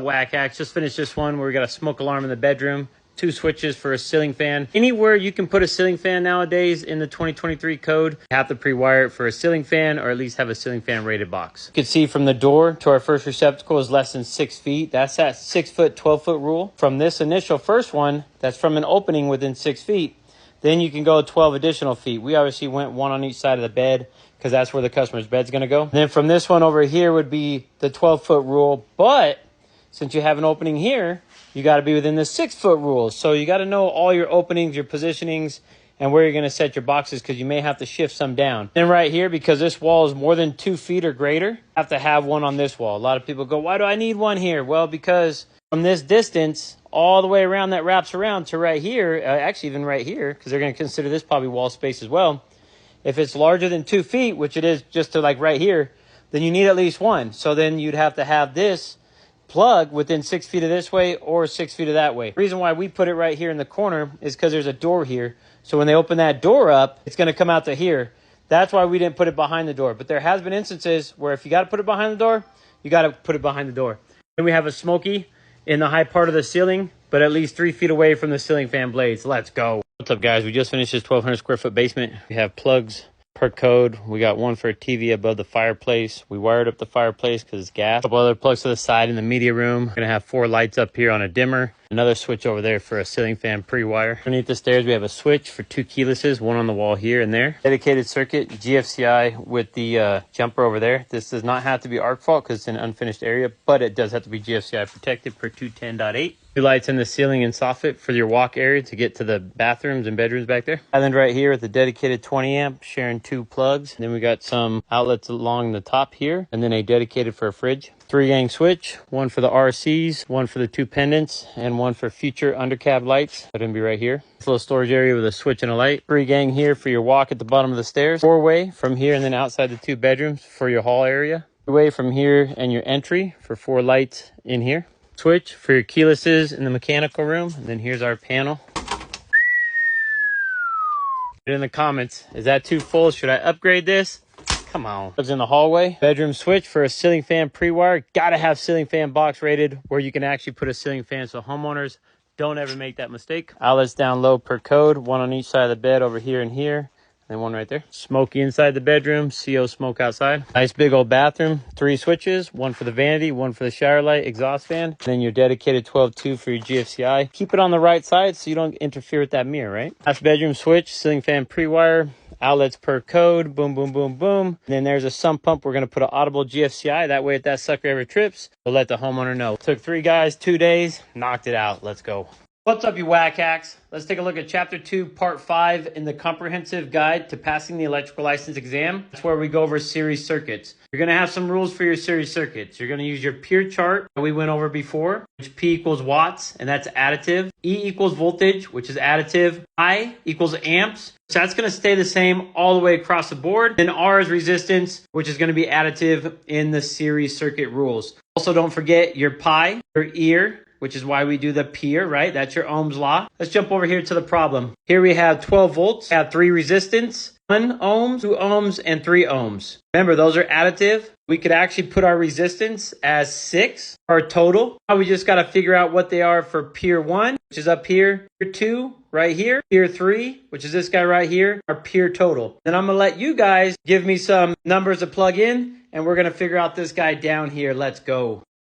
Whack hacks, just finished this one where we got a smoke alarm in the bedroom, 2 switches for a ceiling fan. Anywhere you can put a ceiling fan nowadays in the 2023 code, you have to pre-wire it for a ceiling fan or at least have a ceiling fan rated box. You can see from the door to our first receptacle is less than 6 feet. That's that 6 foot, 12 foot rule. From this initial first one, that's from an opening within 6 feet. Then you can go 12 additional feet. We obviously went 1 on each side of the bed because that's where the customer's bed's gonna go. And then from this one over here would be the 12 foot rule, but since you have an opening here, you got to be within the 6 foot rule. So you got to know all your openings, your positionings, and where you're going to set your boxes because you may have to shift some down. And right here, because this wall is more than 2 feet or greater, you have to have one on this wall. A lot of people go, why do I need one here? Well, because from this distance, all the way around that wraps around to right here, actually even right here, because they're going to consider this probably wall space as well. If it's larger than 2 feet, which it is just to like right here, then you need at least one. So then you'd have to have this plug within 6 feet of this way or 6 feet of that way. The reason why we put it right here in the corner is because there's a door here. So when they open that door up, it's going to come out to here. That's why we didn't put it behind the door. But there has been instances where if you got to put it behind the door, you got to put it behind the door. Then we have a smoky in the high part of the ceiling, but at least 3 feet away from the ceiling fan blades. Let's go. What's up, guys? We just finished this 1,200 square foot basement. We have plugs per code. We got one for a TV above the fireplace. We wired up the fireplace because it's gas. A couple other plugs to the side in the media room. We're gonna have 4 lights up here on a dimmer. Another switch over there for a ceiling fan pre-wire. Underneath the stairs, we have a switch for 2 keylesses, one on the wall here and there. Dedicated circuit, GFCI with the jumper over there. This does not have to be arc fault because it's an unfinished area, but it does have to be GFCI protected per 210.8. 2 lights in the ceiling and soffit for your walk area to get to the bathrooms and bedrooms back there. Island right here with the dedicated 20 amp, sharing 2 plugs. And then we got some outlets along the top here, and then a dedicated for a fridge. 3-gang switch, one for the RCs, one for the 2 pendants, and one for future undercab lights. That's gonna be right here. This little storage area with a switch and a light. 3-gang here for your walk at the bottom of the stairs. 4-way from here and then outside the 2 bedrooms for your hall area. 2-way from here and your entry for 4 lights in here. Switch for your keylesses in the mechanical room. And then here's our panel. Put it in the comments, is that too full? Should I upgrade this? Come on. Plugs in the hallway. Bedroom switch for a ceiling fan pre-wire. Gotta have ceiling fan box rated where you can actually put a ceiling fan, so homeowners don't ever make that mistake. Outlets down low per code, one on each side of the bed over here and here. And one right there. Smoky inside the bedroom, CO smoke outside. Nice big old bathroom. 3 switches, one for the vanity, one for the shower light, exhaust fan. And then your dedicated 12-2 for your GFCI. Keep it on the right side so you don't interfere with that mirror, right? Last bedroom switch, ceiling fan pre-wire. Outlets per code, boom, boom, boom, boom. And then there's a sump pump. We're going to put an audible GFCI. That way if that sucker ever trips, we'll let the homeowner know. Took 3 guys, 2 days, knocked it out. Let's go. What's up, you whack hacks? Let's take a look at Chapter 2, Part 5 in the Comprehensive Guide to Passing the Electrical License Exam. That's where we go over series circuits. You're going to have some rules for your series circuits. You're going to use your peer chart that we went over before, which P equals watts, and that's additive. E equals voltage, which is additive. I equals amps. So that's going to stay the same all the way across the board. Then R is resistance, which is going to be additive in the series circuit rules. Also, don't forget your pi, your ear, which is why we do the peer, right? That's your Ohm's law. Let's jump over here to the problem. Here we have 12 volts, we have 3 resistance, 1 ohm, 2 ohms, and 3 ohms. Remember, those are additive. We could actually put our resistance as 6, our total. Now we just got to figure out what they are for peer 1, which is up here, peer 2, right here, peer 3, which is this guy right here, our peer total. Then I'm going to let you guys give me some numbers to plug in, and we're going to figure out this guy down here. Let's go.